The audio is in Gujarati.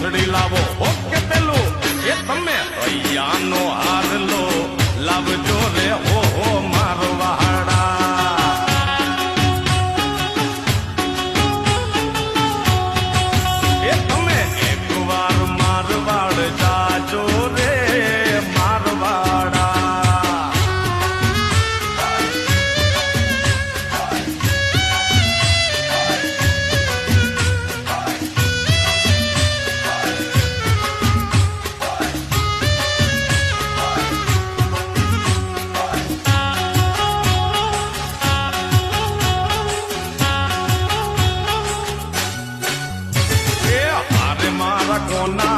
કોથળી લાવો ઓકે પેલું એ તમે હૈયાનો હાર લો લાવજો રે ઓહો મારવાડા એ તમે એકવાર મારવાડ જાજો રે મારવાડા કોના